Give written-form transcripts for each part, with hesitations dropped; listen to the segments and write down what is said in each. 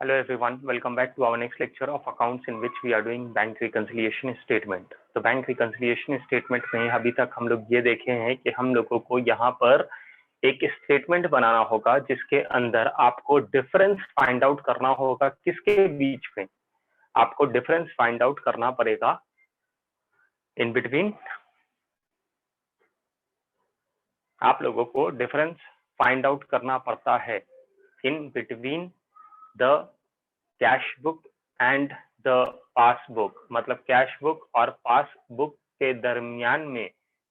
Hello everyone, welcome back to our next lecture of accounts in which we are doing bank reconciliation statement. तो bank reconciliation statement में अभी तक हम लोग ये देखे हैं कि हम लोगों को यहाँ पर एक स्टेटमेंट बनाना होगा जिसके अंदर आपको डिफरेंस फाइंड आउट करना होगा। किसके बीच में आपको डिफरेंस फाइंड आउट करना पड़ेगा? इन बिटवीन आप लोगों को डिफरेंस फाइंड आउट करना पड़ता है in between the cash book and the passbook. मतलब कैश बुक और पासबुक के दरमियान में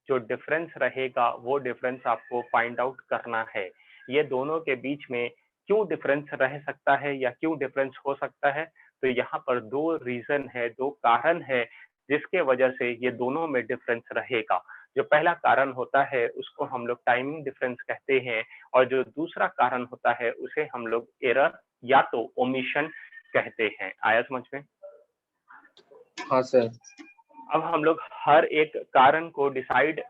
जो डिफरेंस रहेगा वो डिफरेंस आपको फाइंड आउट करना है। ये दोनों के बीच में क्यों डिफरेंस रह सकता है या क्यों डिफरेंस हो सकता है, तो यहाँ पर दो रीजन है, दो कारण है जिसके वजह से ये दोनों में डिफरेंस रहेगा। जो पहला कारण होता है उसको हम लोग टाइमिंग डिफरेंस कहते हैं और जो दूसरा कारण होता है उसे हम लोग एरर या तो ओमिशन कहते हैं। आया समझ में? हाँ सर। अब हम लोग हर एक कारण को डिसाइड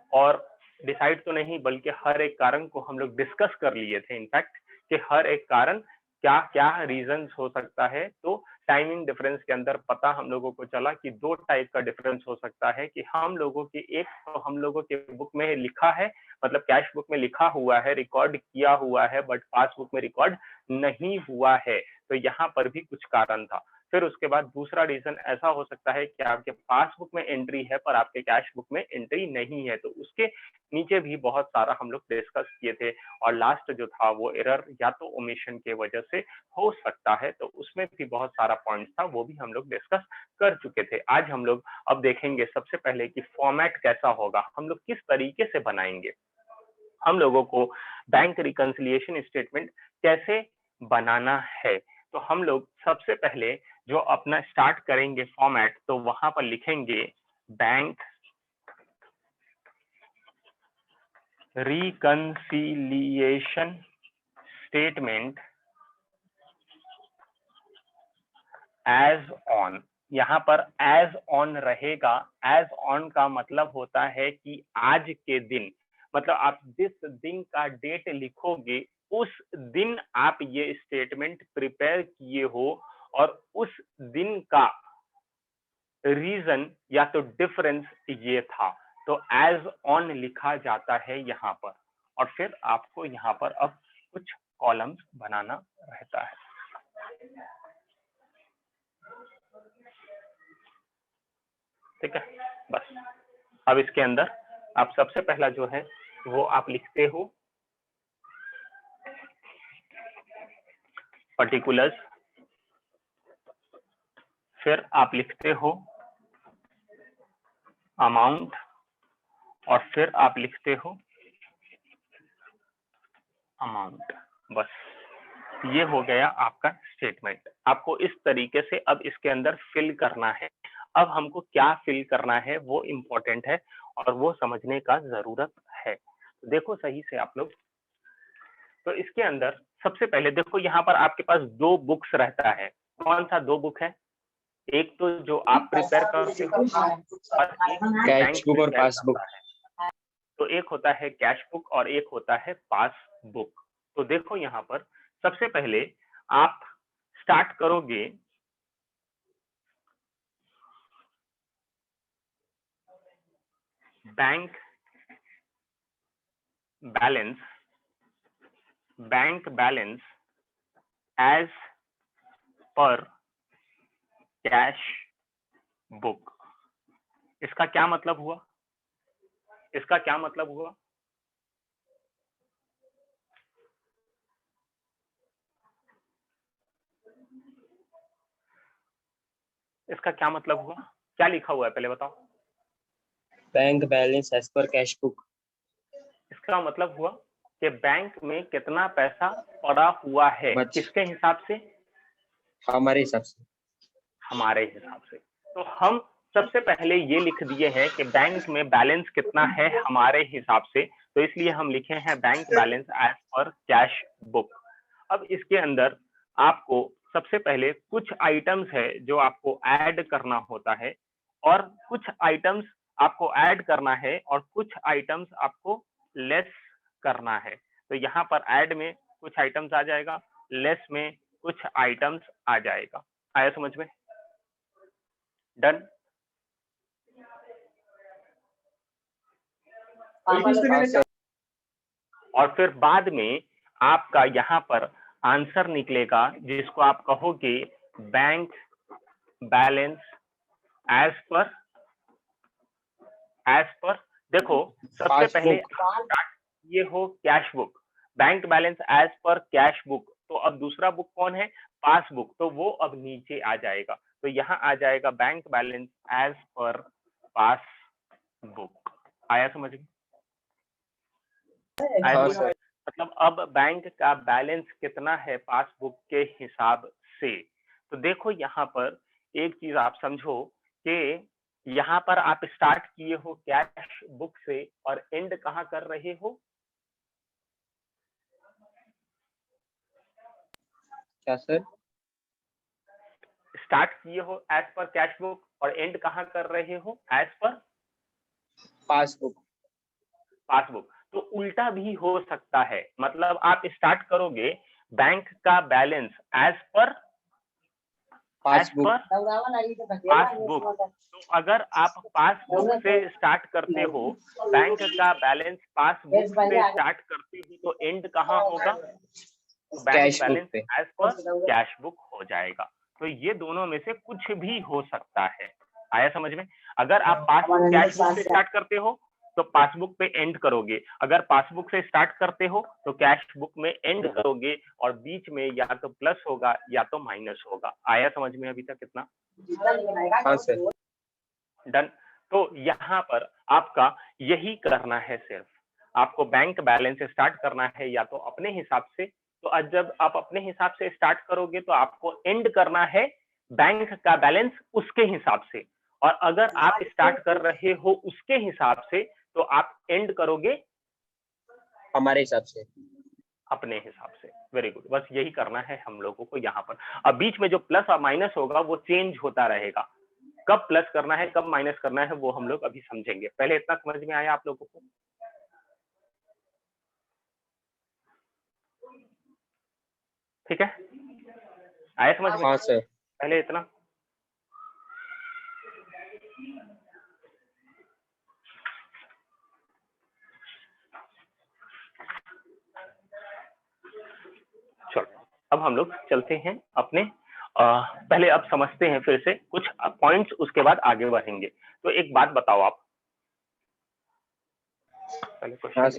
तो नहीं बल्कि हर एक कारण को हम लोग डिस्कस कर लिए थे इनफैक्ट कि हर एक कारण क्या क्या रीजंस हो सकता है। तो टाइमिंग डिफरेंस के अंदर पता हम लोगों को चला कि दो टाइप का डिफरेंस हो सकता है कि हम लोगों की एक तो हम लोगों के बुक में लिखा है, मतलब कैश बुक में लिखा हुआ है, रिकॉर्ड किया हुआ है, बट पासबुक में रिकॉर्ड नहीं हुआ है। तो यहाँ पर भी कुछ कारण था। फिर उसके बाद दूसरा रीजन ऐसा हो सकता है कि आपके पासबुक में एंट्री है पर आपके कैश बुक में एंट्री नहीं है, तो उसके नीचे भी बहुत सारा हम लोग डिस्कस किए थे। और लास्ट जो था वो एरर या तो ओमिशन के वजह से हो सकता है, तो उसमें भी बहुत सारा पॉइंट था, वो भी हम लोग डिस्कस कर चुके थे। आज हम लोग अब देखेंगे सबसे पहले कि फॉर्मेट कैसा होगा, हम लोग किस तरीके से बनाएंगे, हम लोगों को बैंक रिकंसिलिएशन स्टेटमेंट कैसे बनाना है। तो हम लोग सबसे पहले जो अपना स्टार्ट करेंगे फॉर्मेट, तो वहां पर लिखेंगे bank reconciliation statement as on. यहाँ पर एज ऑन रहेगा। एज ऑन का मतलब होता है कि आज के दिन, मतलब आप जिस दिन का डेट लिखोगे उस दिन आप ये स्टेटमेंट प्रिपेयर किए हो और उस दिन का रीजन या तो डिफरेंस ये था, तो एज ऑन लिखा जाता है यहाँ पर। और फिर आपको यहाँ पर अब कुछ कॉलम्स बनाना रहता है। ठीक है, बस अब इसके अंदर आप सबसे पहला जो है वो आप लिखते हो पर्टिकुलर्स, फिर आप लिखते हो अमाउंट और फिर आप लिखते हो अमाउंट। बस ये हो गया आपका स्टेटमेंट। आपको इस तरीके से अब इसके अंदर फिल करना है। अब हमको क्या फिल करना है वो इम्पोर्टेंट है और वो समझने का जरूरत है। देखो सही से आप लोग, तो इसके अंदर सबसे पहले देखो यहाँ पर आपके पास दो बुक्स रहता है। कौन सा दो बुक है? एक तो जो आप प्रिपेयर करते हो और एक कैश बुक और पासबुक। तो एक होता है कैश बुक और एक होता है पासबुक। तो देखो यहाँ पर सबसे पहले आप स्टार्ट करोगे bank balance as per cash book. इसका क्या मतलब हुआ? इसका क्या मतलब हुआ? इसका क्या मतलब हुआ? क्या लिखा हुआ है पहले बताओ। Bank balance as per cash book. इसका मतलब हुआ कि बैंक में कितना पैसा पड़ा हुआ है, किसके हिसाब से? हमारे हिसाब से। हमारे हिसाब से। तो हम सबसे पहले ये लिख दिए हैं कि बैंक में बैलेंस कितना है हमारे हिसाब से, तो इसलिए हम लिखे हैं bank balance as per cash book. अब इसके अंदर आपको सबसे पहले कुछ आइटम्स है जो आपको ऐड करना होता है और कुछ आइटम्स आपको ऐड करना है और कुछ आइटम्स आपको लेस करना है। तो यहाँ पर ऐड में कुछ आइटम्स आ जाएगा, लेस में कुछ आइटम्स आ जाएगा। आया समझ में? डन। और फिर बाद में आपका यहाँ पर आंसर निकलेगा जिसको आप कहोगे बैंक बैलेंस एज पर देखो सबसे पहले स्टार्ट किए हो cash book, bank balance as per cash book, तो अब दूसरा बुक कौन है? पासबुक, तो वो अब नीचे आ जाएगा, तो यहाँ आ जाएगा bank balance as per passbook. आया समझ में? मतलब अब बैंक का बैलेंस कितना है पासबुक के हिसाब से। तो देखो यहाँ पर एक चीज आप समझो कि यहाँ पर आप स्टार्ट किए हो कैश बुक से और एंड कहाँ कर रहे हो? क्या सर? स्टार्ट किए हो एज पर कैश बुक और एंड कहाँ कर रहे हो? As per passbook. तो उल्टा भी हो सकता है, मतलब आप स्टार्ट करोगे बैंक का बैलेंस एज पर पासबुक। तो अगर आप पासबुक से स्टार्ट करते हो, बैंक का बैलेंस पासबुक से स्टार्ट करते हो, तो एंड कहाँ होगा? Bank balance as per cash book हो जाएगा। तो ये दोनों में से कुछ भी हो सकता है। आया समझ में? अगर आप पासबुक कैश बुक से स्टार्ट करते हो तो पासबुक पे एंड करोगे, अगर पासबुक से स्टार्ट करते हो तो कैश बुक में एंड करोगे, और बीच में या तो प्लस होगा या तो माइनस होगा। आया समझ में अभी तक कितना? हाँ सर। डन। तो यहाँ पर आपका यही करना है, सिर्फ आपको बैंक बैलेंस स्टार्ट करना है या तो अपने हिसाब से, तो आज जब आप अपने हिसाब से स्टार्ट करोगे तो आपको एंड करना है बैंक का बैलेंस उसके हिसाब से, और अगर आप स्टार्ट कर रहे हो उसके हिसाब से तो आप एंड करोगे हमारे हिसाब से, अपने हिसाब से। वेरी गुड, बस यही करना है हम लोगों को यहाँ पर। अब बीच में जो प्लस और माइनस होगा वो चेंज होता रहेगा, कब प्लस करना है कब माइनस करना है वो हम लोग अभी समझेंगे। पहले इतना समझ में आया आप लोगों को? ठीक है, आया समझ में? हाँ सर। पहले इतना। चलो अब हम लोग चलते हैं अपने पहले अब समझते हैं फिर से कुछ पॉइंट्स, उसके बाद आगे बढ़ेंगे। तो एक बात बताओ आप, पहले क्वेश्चन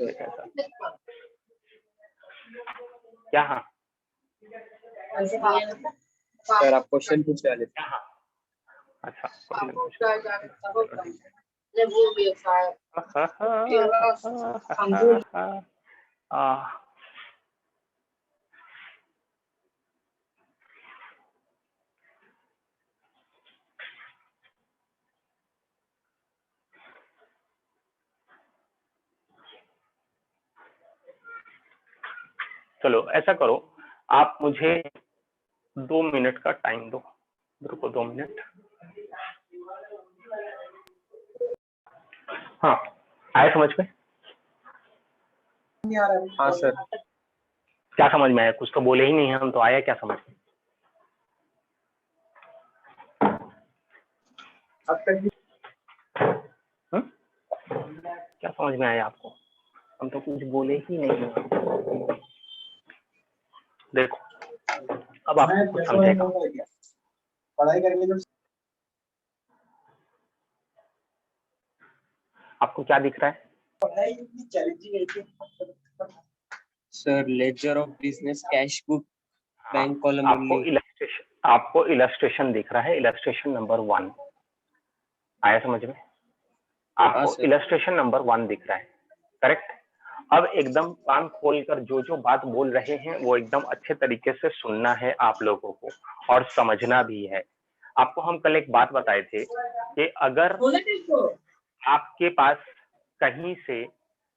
क्या? हाँ सर आप क्वेश्चन पूछ रहे थे। हाँ, अच्छा चलो ऐसा करो, आप मुझे 2 मिनट का टाइम दो, रुको 2 मिनट। हाँ आया समझ में? हाँ सर। क्या समझ में आया? कुछ तो बोले ही नहीं हम, तो आया क्या समझ में? क्या समझ में आया आपको? हम तो कुछ बोले ही नहीं। देखो अब आपको कुछ समझेगा। पढ़ाई करके आपको क्या दिख रहा है? Sir laser of business, cash book, bank column only. आपको इलस्ट्रेशन दिख रहा है, इलस्ट्रेशन नंबर 1। आया समझ में? आपको इलस्ट्रेशन नंबर 1 दिख रहा है, करेक्ट? अब एकदम कान खोलकर जो जो बात बोल रहे हैं वो एकदम अच्छे तरीके से सुनना है आप लोगों को, और समझना भी है। आपको हम कल एक बात बताए थे कि अगर आपके पास कहीं से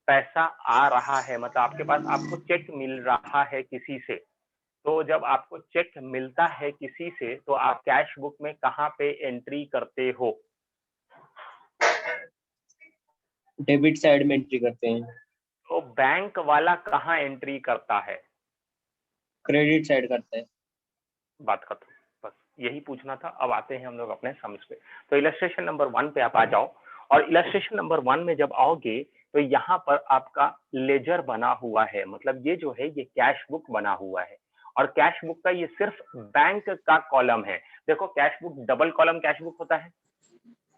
पैसा आ रहा है, मतलब आपके पास आपको चेक मिल रहा है किसी से, तो जब आपको चेक मिलता है किसी से तो आप कैश बुक में कहाँ पे एंट्री करते हो? डेबिट साइड में एंट्री करते हैं। तो बैंक वाला कहाँ एंट्री करता है? क्रेडिट साइड करता है। बात खत्म, बस यही पूछना था। अब आते हैं हम लोग अपने सम्स पे। तो इलस्ट्रेशन नंबर 1 पे आप आ जाओ, और इलस्ट्रेशन नंबर 1 में जब आओगे तो यहाँ पर आपका लेजर बना हुआ है, मतलब ये जो है ये कैश बुक बना हुआ है, और कैश बुक का ये सिर्फ बैंक का कॉलम है। देखो cash book double column cash book होता है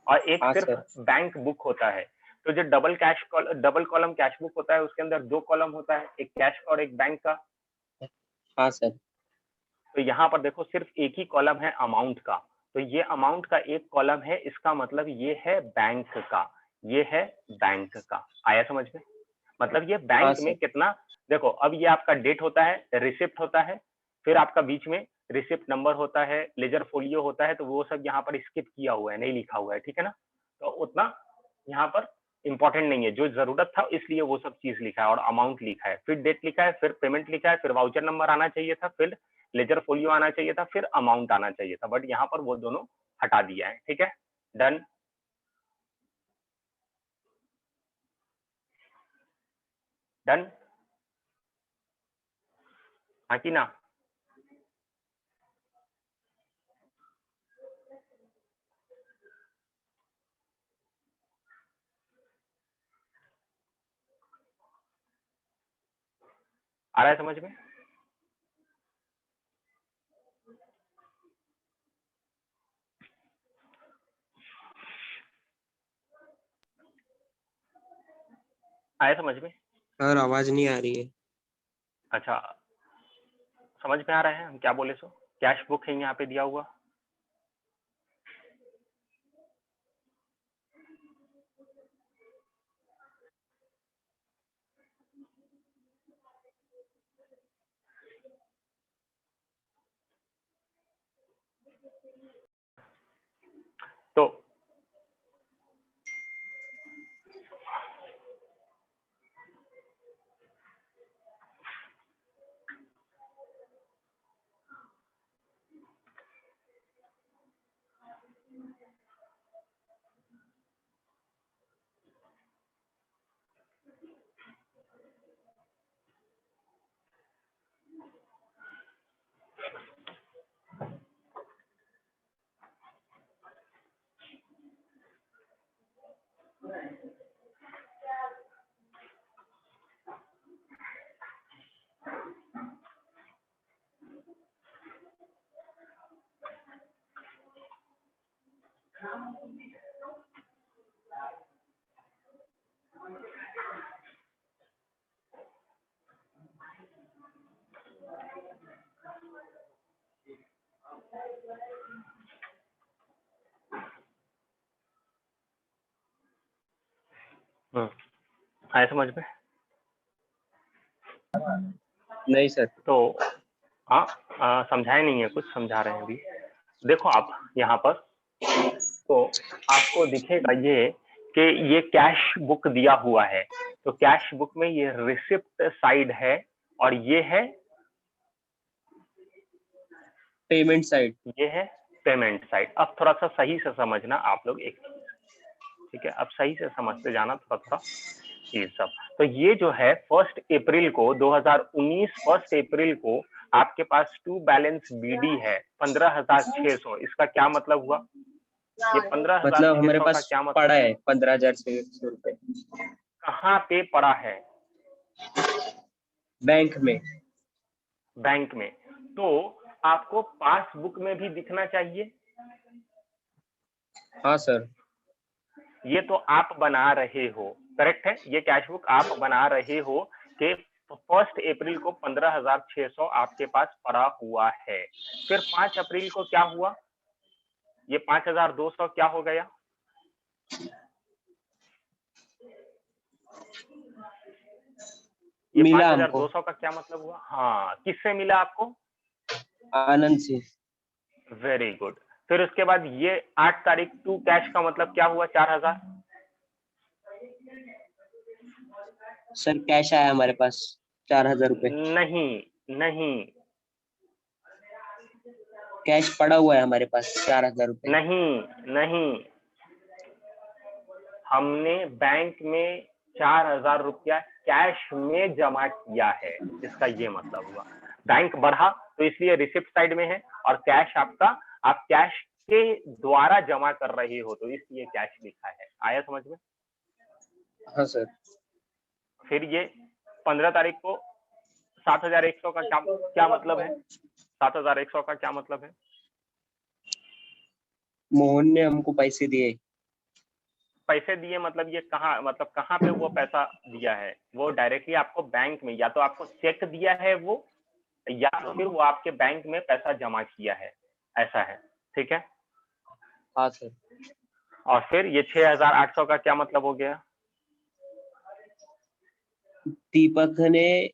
और एक हाँ सिर्फ सर। बैंक बुक होता है। तो जो डबल कॉलम कैश बुक होता है उसके अंदर 2 कॉलम होता है, एक कैश का और एक बैंक का। हाँ सर। तो यहाँ पर देखो सिर्फ एक ही कॉलम है अमाउंट का, तो ये अमाउंट का एक कॉलम है, इसका मतलब ये है बैंक का, ये है बैंक का। आया समझ में? मतलब ये हाँ बैंक में सर। कितना, देखो अब ये आपका डेट होता है, रिसिप्ट होता है, फिर आपका बीच में रिसिप्ट नंबर होता है, लेजर फोलियो होता है, तो वो सब यहाँ पर स्किप किया हुआ है, नहीं लिखा हुआ है, ठीक है ना। तो उतना यहाँ पर इंपॉर्टेंट नहीं है, जो जरूरत था इसलिए वो सब चीज लिखा है, और अमाउंट लिखा है, फिर डेट लिखा है, फिर पेमेंट लिखा है, फिर वाउचर नंबर आना चाहिए था, फिर लेजर फोलियो आना चाहिए था, फिर अमाउंट आना चाहिए था, बट यहाँ पर वो दोनों हटा दिया है, ठीक है। डन। डन। हाँ कि ना? आ रहा है समझ में? आया समझ में? सर आवाज नहीं आ रही है। अच्छा, समझ में आ रहा है हम क्या बोले? सो कैश बुक है यहाँ पे दिया हुआ। तो आया समझ में? नहीं सर। तो हाँ, समझाए नहीं है, कुछ समझा रहे हैं अभी। देखो आप यहाँ पर, तो आपको दिखेगा ये कि ये कैश बुक दिया हुआ है, तो कैश बुक में ये रिसिप्ट साइड है और ये है पेमेंट साइड। ये है पेमेंट साइड। अब थोड़ा सा सही से समझना आप लोग एक चीज, ठीक है, अब सही से समझते जाना थोड़ा थोड़ा चीज सब। तो ये जो है 1 अप्रैल को 2019 1 अप्रैल को आपके पास टू बैलेंस बीडी है 15,600। इसका क्या मतलब हुआ? ये मतलब हमारे 15,600 का पास क्या मतलब? पड़ा है 15,600 रुपए कहाँ पे पड़ा है? बैंक में। बैंक में। तो आपको पासबुक में भी दिखना चाहिए। हाँ सर। ये तो आप बना रहे हो, करेक्ट है, ये कैश बुक आप बना रहे हो कि 1 अप्रैल को 15,600 आपके पास पड़ा हुआ है। फिर 5 अप्रैल को क्या हुआ? ये 5,200 क्या हो गया? ये मिला हमको 5,200 का क्या मतलब हुआ? हाँ, किससे मिला आपको? आनंद से। Very good. फिर उसके बाद ये 8 तारीख टू कैश का मतलब क्या हुआ? 4,000। सर कैश आया हमारे पास 4,000 रुपए। नहीं नहीं कैश पड़ा हुआ है हमारे पास 4,000 रुपए। नहीं नहीं, हमने बैंक में 4,000 रुपया कैश में जमा किया है, इसका ये मतलब हुआ। बैंक बढ़ा तो इसलिए रिसिप्ट साइड में है, और कैश आपका, आप कैश के द्वारा जमा कर रहे हो तो इसलिए कैश लिखा है। आया समझ में? हाँ सर। फिर ये 15 तारीख को 7,100 का क्या मतलब है? 7,100 का क्या मतलब है? मोहन ने हमको पैसे दिए। पैसे दिए मतलब ये कहाँ, मतलब कहाँ पे वो पैसा दिया है? वो डायरेक्टली आपको बैंक में, या तो आपको चेक दिया है वो, या तो फिर वो आपके बैंक में पैसा जमा किया है, ऐसा है। ठीक है। हाँ सर। और फिर ये 6,800 का क्या मतलब हो गया? दीपक ने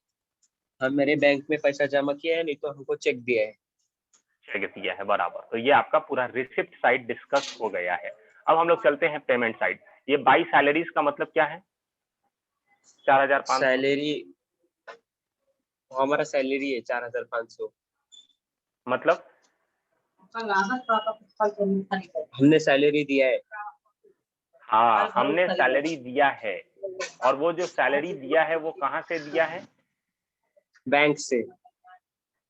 हमारे बैंक में पैसा जमा किया है, नहीं तो हमको चेक दिया है। चेक दिया है, बराबर। तो ये आपका पूरा रिसिप्ट साइड डिस्कस हो गया है। अब हम लोग चलते हैं पेमेंट साइड। ये बाई सैलरीज का मतलब क्या है? 4,500। सैलरी, हमारा सैलरी है 4,500। मतलब हमने सैलरी दिया है। हाँ, हमने सैलरी दिया है, और वो जो सैलरी दिया है वो कहाँ से दिया है? बैंक से,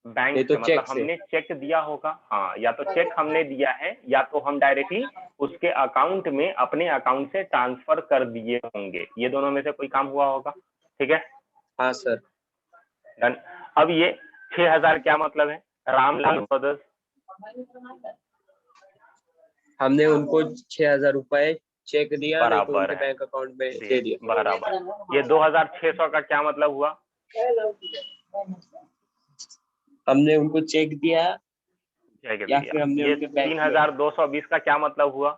बैंक नहीं तो से। मतलब चेक से। हमने चेक दिया होगा, हाँ, या तो चेक हमने दिया है, या तो हम डायरेक्टली उसके अकाउंट में, अपने अकाउंट से ट्रांसफर कर दिए होंगे। ये दोनों में से कोई काम हुआ होगा। ठीक है, हाँ सर। डन। अब ये 6,000 क्या मतलब है? रामलाल ब्रदर्स। हमने उनको 6,000 रुपए चेक दिया, नहीं तो बराबर उनके है, बैंक अकाउंट में दे दिया। बराबर। ये 2,600 का क्या मतलब हुआ? हमने उनको चेक दिया, चेक या दिया। फिर हमने ये उनके बैंक में, 3,220 का क्या मतलब हुआ?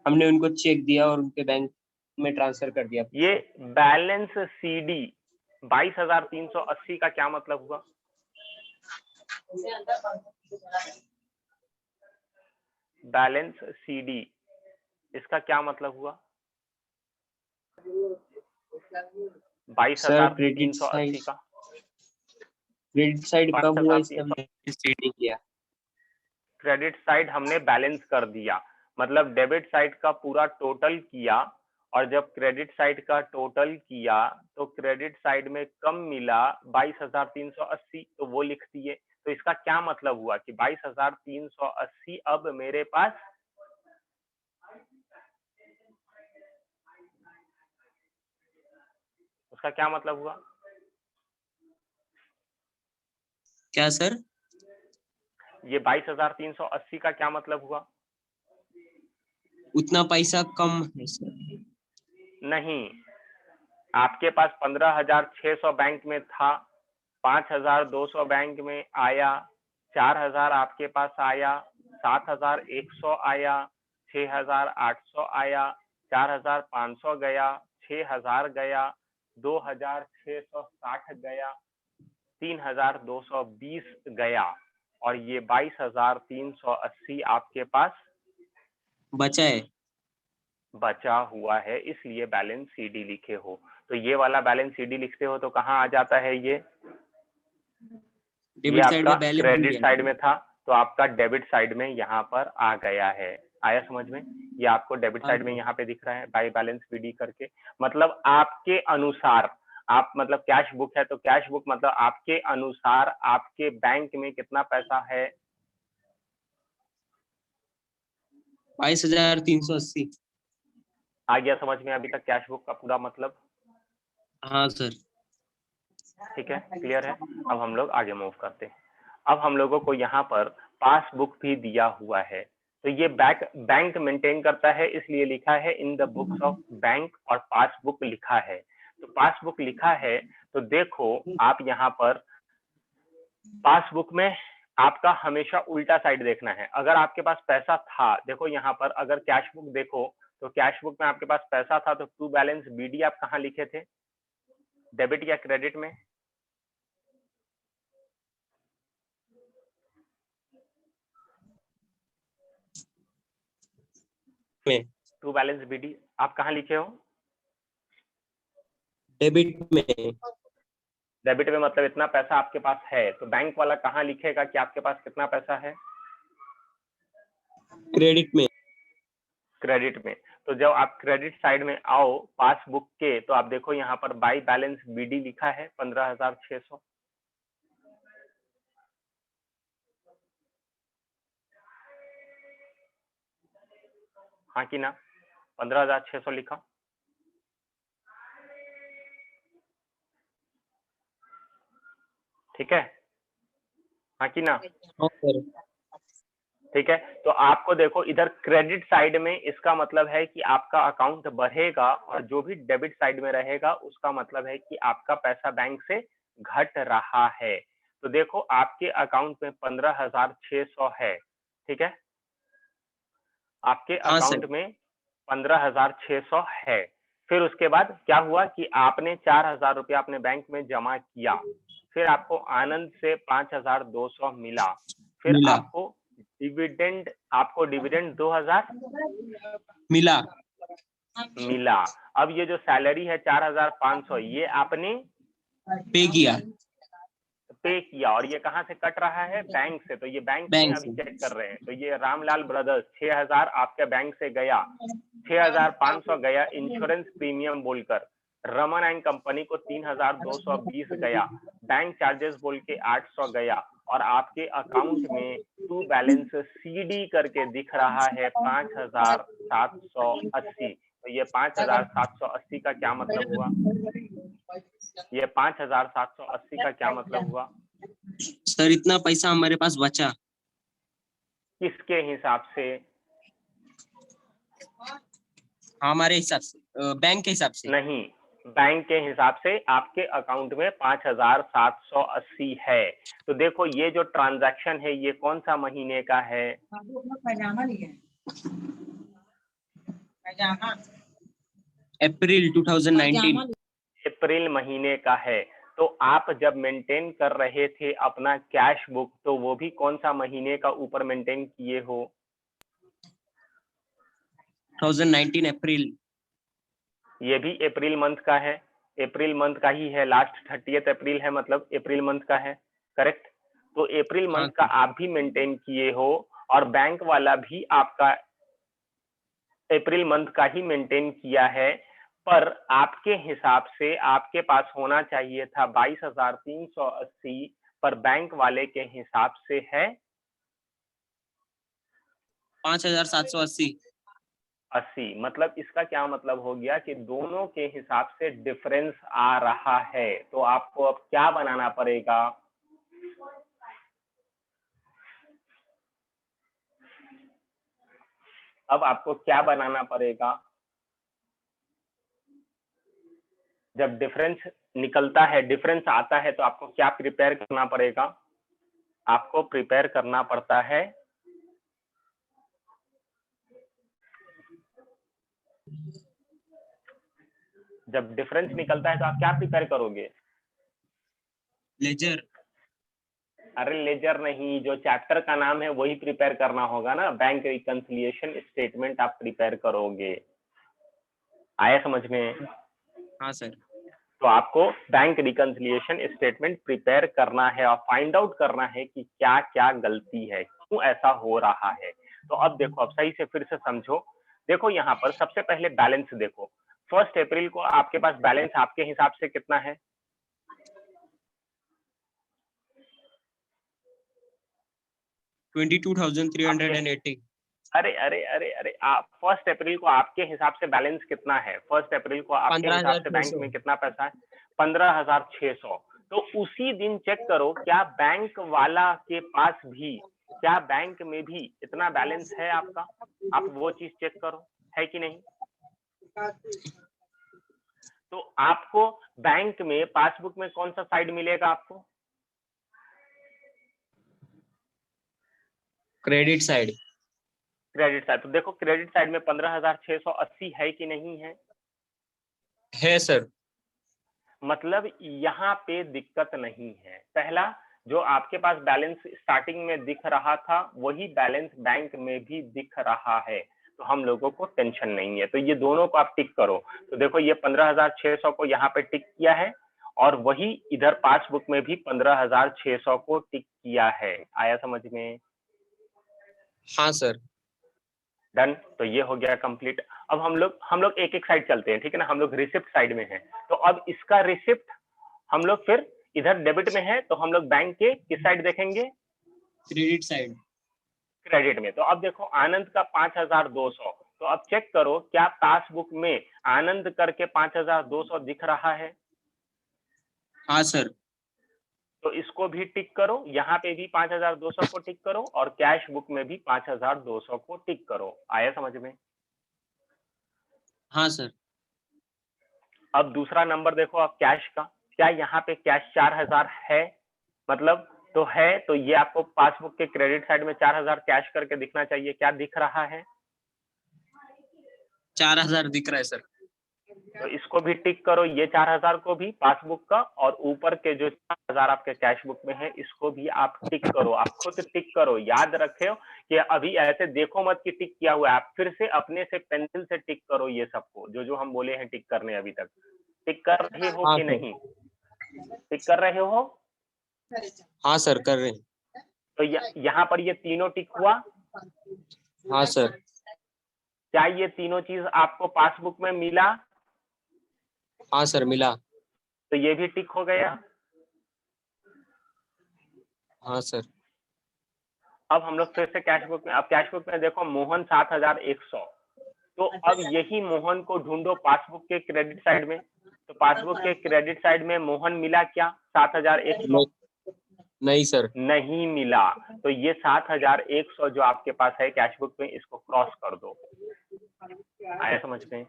हमने उनको चेक दिया और उनके बैंक में ट्रांसफर कर दिया। ये बैलेंस सीडी 22,380 का क्या मतलब हुआ? बैलेंस सीडी, इसका क्या मतलब हुआ? सर क्रेडिट साइड, 22,380 का क्रेडिट साइड कम हुआ इसलिए 22,300। हमने सीडी किया। क्रेडिट साइड हमने बैलेंस कर दिया, मतलब डेबिट साइड का पूरा टोटल किया, और जब क्रेडिट साइड का टोटल किया तो क्रेडिट साइड में कम मिला 22,380, तो वो लिख दिए। तो इसका क्या मतलब हुआ कि 22,380 अब मेरे पास, उसका क्या मतलब हुआ? क्या सर? ये 22,380 का क्या मतलब हुआ? उतना पैसा कम है सर। नहीं, आपके पास 15,600 बैंक में था, 5,200 बैंक में आया, 4,000 आपके पास आया, 7,100 आया, 6,800 आया, 4,500 गया, 6,000 गया, 2,660 गया, 3,220 गया, और ये 22,380 आपके पास बचा है। बचा हुआ है, इसलिए बैलेंस सीडी लिखे हो। तो ये वाला बैलेंस सीडी लिखते हो तो कहाँ आ जाता है? ये डेबिट साइड आपका में बैलेंस क्रेडिट दिया। साइड में था, तो आपका डेबिट साइड में यहाँ पर आ गया है। आया समझ में? ये आपको डेबिट साइड में यहाँ पे दिख रहा है बाई बैलेंस बीडी करके। मतलब आपके अनुसार, आप मतलब कैश बुक है तो कैश बुक मतलब आपके अनुसार आपके बैंक में कितना पैसा है? 22,380। आ गया समझ में अभी तक कैश बुक का पूरा मतलब? हाँ सर। ठीक है, क्लियर है। अब हम लोग आगे मूव करते हैं। अब हम लोगों को यहाँ पर पासबुक भी दिया हुआ है, तो ये बैंक मेंटेन करता है, इसलिए लिखा है in the books of bank, और पासबुक लिखा है। तो पासबुक लिखा है, तो देखो आप यहाँ पर पासबुक में आपका हमेशा उल्टा साइड देखना है। अगर आपके पास पैसा था, देखो यहाँ पर अगर कैश बुक देखो, तो कैश बुक में आपके पास पैसा था, तो टू बैलेंस बीडी आप कहाँ लिखे थे? डेबिट या क्रेडिट में? में, टू बैलेंस बीडी आप कहाँ लिखे हो? डेबिट में। डेबिट में मतलब इतना पैसा आपके पास है, तो बैंक वाला कहाँ लिखेगा कि आपके पास कितना पैसा है? क्रेडिट में। क्रेडिट में। तो जब आप क्रेडिट साइड में आओ पासबुक के, तो आप देखो यहाँ पर बाई बैलेंस बीडी लिखा है 15,600, हाँ कि ना? 15,600 लिखा। ठीक है, हाँ कि ना? हाँ सर। ठीक है, तो आपको देखो इधर क्रेडिट साइड में इसका मतलब है कि आपका अकाउंट बढ़ेगा, और जो भी डेबिट साइड में रहेगा उसका मतलब है कि आपका पैसा बैंक से घट रहा है। तो देखो आपके अकाउंट में 15,600 है, ठीक है, आपके हाँ अकाउंट सर। में 15,600 है। फिर उसके बाद क्या हुआ कि आपने 4,000 रुपया अपने बैंक में जमा किया, फिर आपको आनंद से 5,200 मिला, फिर मिला। आपको डिविडेंड 2,000 मिला। मिला। अब ये जो सैलरी है 4,500, ये आपने पे किया। पे किया, और ये कहाँ से कट रहा है? बैंक से। तो ये बैंक में बैंक अभी से। चेक कर रहे हैं, तो ये रामलाल ब्रदर्स 6,000 आपके बैंक से गया, 6,500 गया इंश्योरेंस प्रीमियम बोलकर, रमन एंड कंपनी को 3,220 गया, बैंक चार्जेस बोल के 800 गया, और आपके अकाउंट में टू बैलेंस सीडी करके दिख रहा है 5,780। तो ये 5,780 का क्या मतलब हुआ? ये 5,780 का क्या मतलब हुआ? सर इतना पैसा हमारे पास बचा। किसके हिसाब से? हमारे हिसाब से, बैंक के हिसाब से। नहीं, बैंक के हिसाब से आपके अकाउंट में 5,780 है। तो देखो ये जो ट्रांजैक्शन है ये कौन सा महीने का है? अप्रैल 2019। अप्रैल महीने का है। तो आप जब मेंटेन कर रहे थे अपना कैश बुक, तो वो भी कौन सा महीने का ऊपर मेंटेन किए हो? 2019 अप्रैल। ये भी अप्रैल मंथ का है, अप्रैल मंथ का ही है, लास्ट 30 अप्रैल है, मतलब अप्रैल मंथ का है, करेक्ट? तो अप्रैल हाँ मंथ का सर। आप भी मेंटेन किए हो, और बैंक वाला भी आपका अप्रैल मंथ का ही मेंटेन किया है, पर आपके हिसाब से आपके पास होना चाहिए था 22,380, पर बैंक वाले के हिसाब से है 5,780। 80। मतलब इसका क्या मतलब हो गया कि दोनों के हिसाब से डिफरेंस आ रहा है। तो आपको अब क्या बनाना पड़ेगा? अब आपको क्या बनाना पड़ेगा? जब डिफरेंस निकलता है, डिफरेंस आता है, तो आपको क्या प्रिपेयर करना पड़ेगा? आपको प्रिपेयर करना पड़ता है जब डिफरेंस निकलता है तो आप क्या प्रिपेयर करोगे? लेजर। अरे लेजर नहीं, जो चैप्टर का नाम है वही प्रिपेयर करना होगा ना। बैंक रिकंसिलिएशन स्टेटमेंट आप प्रिपेयर करोगे। आया समझ में? हाँ सर। तो आपको बैंक रिकंसिलिएशन स्टेटमेंट प्रिपेयर करना है और फाइंड आउट करना है कि क्या क्या गलती है, क्यों ऐसा हो रहा है। तो अब देखो, अब सही से फिर से समझो। देखो यहाँ पर सबसे पहले बैलेंस देखो। 1 अप्रैल को आपके पास बैलेंस आपके हिसाब से कितना है? 22,380। अरे अरे अरे अरे, आप 1 अप्रैल को आपके हिसाब से बैलेंस कितना है? 1 अप्रैल को आपके हिसाब से बैंक 15,600। में कितना पैसा है? 15,600। तो उसी दिन चेक करो क्या बैंक वाला के पास भी, क्या बैंक में भी इतना बैलेंस है आपका? आप वो चीज चेक करो, है कि नहीं? तो आपको बैंक में पासबुक में कौन सा साइड मिलेगा आपको? Credit side. Credit side. तो देखो क्रेडिट साइड में 15,680 है कि नहीं है? है सर। मतलब यहाँ पे दिक्कत नहीं है। पहला, जो आपके पास बैलेंस स्टार्टिंग में दिख रहा था वही बैलेंस बैंक में भी दिख रहा है, तो हम लोगों को टेंशन नहीं है। तो ये दोनों को आप टिक करो। तो देखो ये 15,600 को यहाँ पे टिक किया है, और वही इधर पासबुक में भी 15,600 को टिक किया है। आया समझ में? हाँ सर। डन। तो ये हो गया कंप्लीट। अब हम लोग एक एक साइड चलते हैं, ठीक है ना? हम लोग रिसिप्ट साइड में हैं। तो अब इसका रिसिप्ट हम लोग फिर इधर डेबिट में है, तो हम लोग बैंक के किस साइड देखेंगे? Credit side. क्रेडिट में। तो अब देखो आनंद का 5,200, तो अब चेक करो क्या पासबुक में आनंद करके 5200 दिख रहा है? हाँ सर। तो इसको भी टिक करो, यहाँ पे भी 5200 को टिक करो और कैश बुक में भी 5200 को टिक करो। आया समझ में? हाँ सर। अब दूसरा नंबर देखो, अब कैश का क्या यहाँ पे कैश 4000 है? मतलब तो है, तो ये आपको पासबुक के क्रेडिट साइड में 4000 कैश करके दिखना चाहिए। क्या दिख रहा है? 4000 दिख रहा है सर। तो इसको भी टिक करो, ये 4000 को भी पासबुक का, और ऊपर के जो 4000 आपके कैश बुक में है इसको भी आप टिक करो। आप खुद टिक करो, याद रखो कि अभी ऐसे देखो मत कि टिक किया हुआ है। आप फिर से अपने से पेंसिल से टिक करो ये सबको, जो जो हम बोले हैं टिक करने। अभी तक टिक कर रहे हो हाँ कि सर। नहीं? टिक कर रहे हो? हाँ सर, कर रहे हैं। तो यहाँ पर ये तीनों टिक हुआ। हाँ सर। क्या ये तीनों चीज आपको पासबुक में मिला? हाँ सर, मिला। तो ये भी टिक हो गया। हाँ सर। अब हम लोग फिर से कैश बुक में, अब कैश बुक में देखो मोहन 7100, तो अब यही मोहन को ढूंढो पासबुक के क्रेडिट साइड में। तो पासबुक के क्रेडिट साइड में मोहन मिला क्या 7100? नहीं सर। नहीं मिला। तो ये 7100 जो आपके पास है कैश बुक में, इसको क्रॉस कर दो। आया समझ में?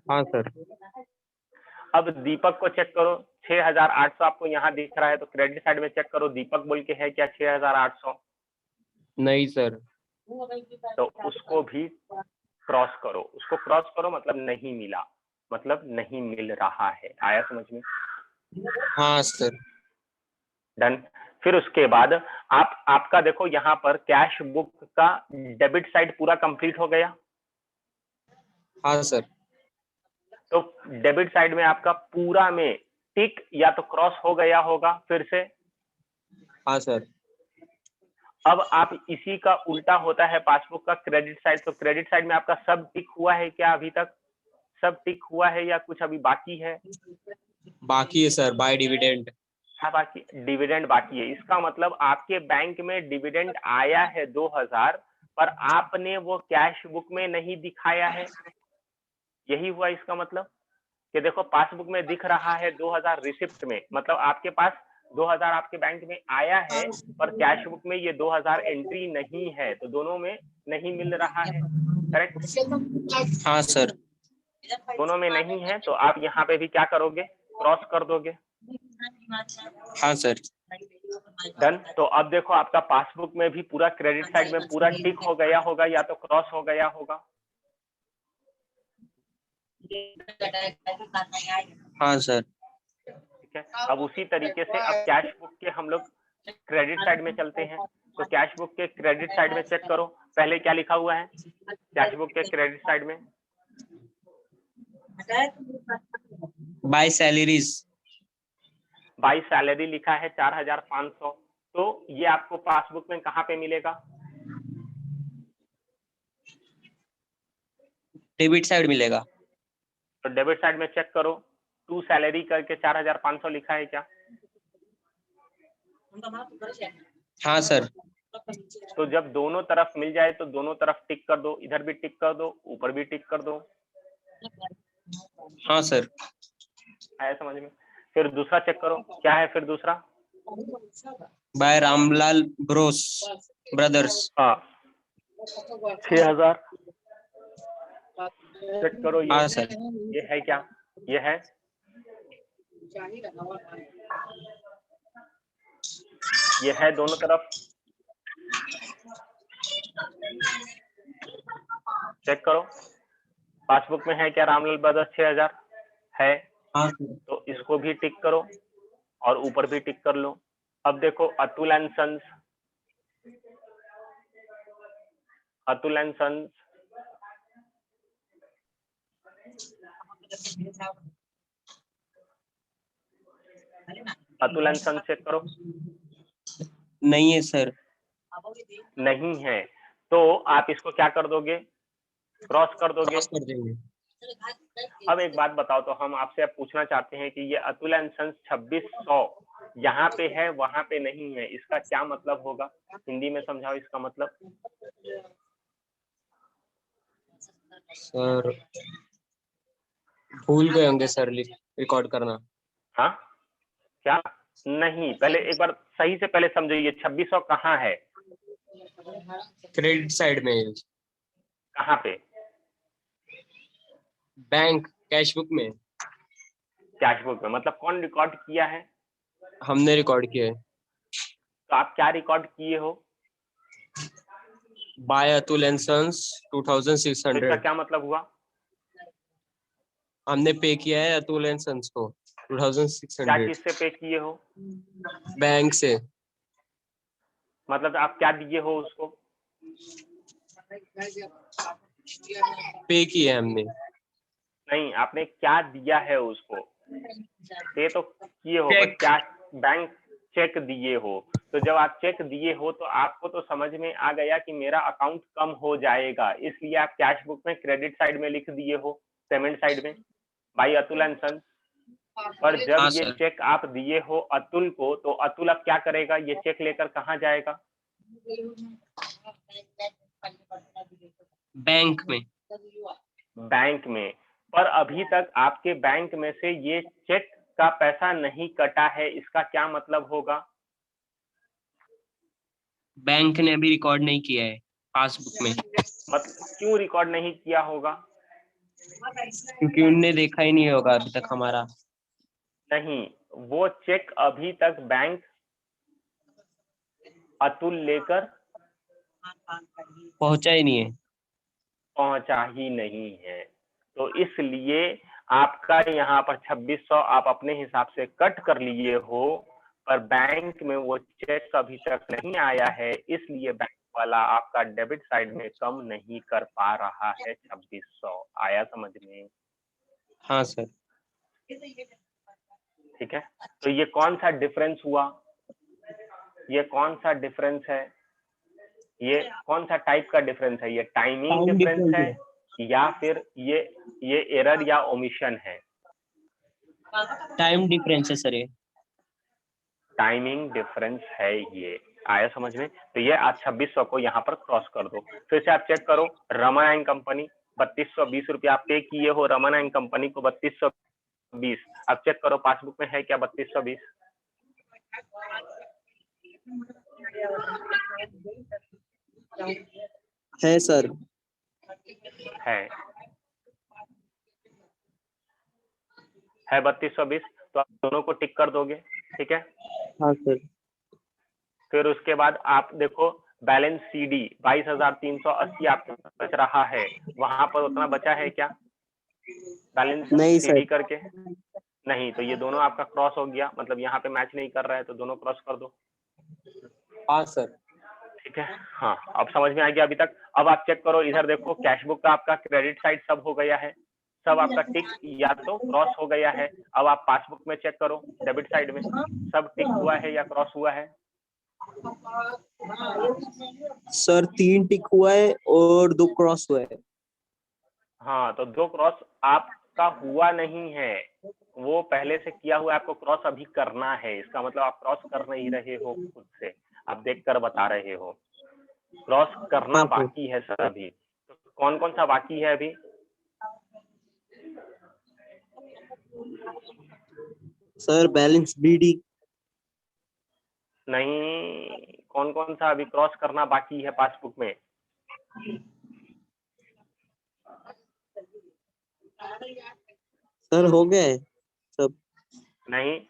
हाँ सर। अब दीपक को चेक करो, 6800 आपको यहाँ दिख रहा है, तो क्रेडिट साइड में चेक करो दीपक बोल के है क्या 6800? नहीं सर। तो उसको भी क्रॉस करो, उसको क्रॉस करो, मतलब नहीं मिला, मतलब नहीं मिल रहा है। आया समझ में? हाँ सर। डन। फिर उसके बाद आपका देखो यहाँ पर कैश बुक का डेबिट साइड पूरा कंप्लीट हो गया। हाँ सर। तो डेबिट साइड में आपका पूरा में टिक या तो क्रॉस हो गया होगा फिर से। हाँ सर। अब आप इसी का उल्टा होता है पासबुक का क्रेडिट साइड, तो क्रेडिट साइड में आपका सब टिक हुआ है क्या? अभी तक सब टिक हुआ है या कुछ अभी बाकी है? बाकी है सर, बाय डिविडेंड। हाँ, बाकी डिविडेंड बाकी है। इसका मतलब आपके बैंक में डिविडेंड आया है 2000, पर आपने वो कैश बुक में नहीं दिखाया है। यही हुआ इसका मतलब कि देखो पासबुक में दिख रहा है 2000 रिसिप्ट में, मतलब आपके पास 2000 आपके बैंक में आया है, पर कैश बुक में ये 2000 एंट्री नहीं है, तो दोनों में नहीं मिल रहा है। करेक्ट? हाँ सर। दोनों में नहीं है, तो आप यहाँ पे भी क्या करोगे? क्रॉस कर दोगे। हाँ सर। डन। तो अब देखो आपका पासबुक में भी पूरा क्रेडिट साइड में पूरा टिक हो गया होगा या तो क्रॉस हो गया होगा। हाँ सर। ठीक है, अब उसी तरीके से अब कैश बुक के हम लोग क्रेडिट साइड में चलते हैं। तो कैश बुक के क्रेडिट साइड में चेक करो, पहले क्या लिखा हुआ है कैश बुक के क्रेडिट साइड में? By salaries. बाई सैलरी लिखा है 4500। तो ये आपको पासबुक में कहाँ पे मिलेगा? डेबिट साइड मिलेगा। तो डेबिट साइड में चेक करो, टू सैलरी करके 4500 लिखा है क्या? हाँ सर। तो जब दोनों तरफ मिल जाए तो दोनों तरफ टिक कर दो, इधर भी टिक कर दो, ऊपर भी टिक कर दो। हाँ सर। आया समझ में? फिर दूसरा चेक करो, क्या है फिर दूसरा? By Ramlal bros brothers. हाँ, 6000 चेक करो। हाँ सर। ये है क्या? ये है। ये है दोनों तरफ। चेक करो पासबुक में है क्या रामलाल ब्रदर्स 6000 है? हाँ सर। तो इसको भी टिक करो और ऊपर भी टिक कर लो। अब देखो Atul and sons, Atul and sons, Atul and sons check करो। नहीं है सर। नहीं है, तो आप इसको क्या कर दोगे? क्रॉस कर दोगे। क्रॉस कर देंगे। अब एक बात बताओ, तो हम आपसे अब पूछना चाहते हैं कि ये अतुल एंड सन्स 2600 यहाँ पे है वहां पे नहीं है, इसका क्या मतलब होगा? हिंदी में समझाओ इसका मतलब। सर भूल गए होंगे सर रिकॉर्ड करना। हाँ क्या? नहीं, पहले एक बार सही से पहले समझो, ये 2600 कहाँ है? क्रेडिट साइड में, कहाँ पे? बैंक कैश बुक में। कैश बुक में? मतलब कौन रिकॉर्ड किया है? हमने रिकॉर्ड किया है। तो आप क्या रिकॉर्ड किए हो? बाय अतुल एंड सन्स तो इसका 2600 क्या मतलब हुआ? हमने पे किया है अतुल एंड सन्स को क्या 2600 चीज से पे किए हो? बैंक से। मतलब आप क्या दिए हो उसको? पे किया है हमने। नहीं, आपने क्या दिया है उसको? पे तो किए हो, बट चेक। क्या? बैंक चेक दिए हो। तो जब आप चेक दिए हो तो आपको तो समझ में आ गया कि मेरा अकाउंट कम हो जाएगा, इसलिए आप कैश बुक में क्रेडिट साइड में लिख दिए हो, पेमेंट साइड में बाई अतुल एंड सन्स। पर जब हाँ ये सर। चेक आप दिए हो अतुल को, तो अतुल अब क्या करेगा? ये चेक लेकर कहाँ जाएगा? बैंक में। बैंक में। पर अभी तक आपके बैंक में से ये चेक का पैसा नहीं कटा है, इसका क्या मतलब होगा? बैंक ने अभी रिकॉर्ड नहीं किया है पासबुक में, मतलब क्यों रिकॉर्ड नहीं किया होगा? क्योंकि उनने देखा ही नहीं होगा अभी तक हमारा। नहीं, वो चेक अभी तक बैंक अतुल लेकर पहुंचा ही नहीं है। पहुंचा ही नहीं है। तो इसलिए आपका यहाँ पर 2600 आप अपने हिसाब से कट कर लिए हो, पर बैंक में वो चेक अभी तक नहीं आया है, इसलिए बैंक वाला आपका डेबिट साइड में कम नहीं कर पा रहा है 2600। आया समझ में? हाँ सर। ठीक है, तो ये कौन सा डिफरेंस हुआ? ये कौन सा डिफरेंस है? ये कौन सा टाइप का डिफरेंस है? ये टाइमिंग टाइम डिफरेंस डिफरेंस है है। या फिर ये एरर या ओमिशन है? टाइम डिफरेंस है सर ये। टाइमिंग डिफरेंस है ये। आया समझ में? तो ये आज 2600 को यहाँ पर क्रॉस कर दो। फिर से आप चेक करो, रमन एंड कंपनी 3220 रुपया आप पे किए हो रमन एंड कंपनी को, 3220। अब चेक करो पासबुक में है क्या 3220? है सर। है 3220। तो आप दोनों को टिक कर दोगे, ठीक है? हाँ सर। फिर उसके बाद आप देखो बैलेंस सीडी 22,380 आपका बच रहा है, वहां पर उतना बचा है क्या बैलेंस नहीं सीडी सर। करके? नहीं, तो ये दोनों आपका क्रॉस हो गया, मतलब यहाँ पे मैच नहीं कर रहा है, तो दोनों क्रॉस कर दो। हाँ सर। ठीक है, हाँ अब समझ में आ गया अभी तक। अब आप चेक करो, इधर देखो कैश बुक का आपका क्रेडिट साइड सब हो गया है, सब आपका टिक या तो क्रॉस हो गया है। अब आप पासबुक में चेक करो, डेबिट साइड में सब टिक हुआ है या क्रॉस हुआ है? सर 3 टिक हुआ है और 2 क्रॉस हुआ है। हाँ, तो 2 क्रॉस आपका हुआ नहीं है, वो पहले से किया हुआ, आपको क्रॉस अभी करना है। इसका मतलब आप क्रॉस कर नहीं रहे हो खुद से, आप देखकर बता रहे हो। क्रॉस करना हाँ सर। बाकी है सर अभी। तो कौन कौन सा बाकी है अभी? Sir balance BD. नहीं, कौन कौन सा अभी क्रॉस करना बाकी है पासबुक में? सर हो गए सब। नहीं,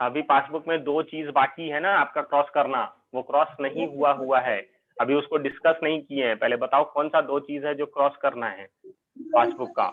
अभी पासबुक में 2 चीज बाकी है ना आपका क्रॉस करना, वो क्रॉस नहीं हुआ है अभी, उसको डिस्कस नहीं किए हैं। पहले बताओ कौन सा 2 चीज है जो क्रॉस करना है पासबुक का?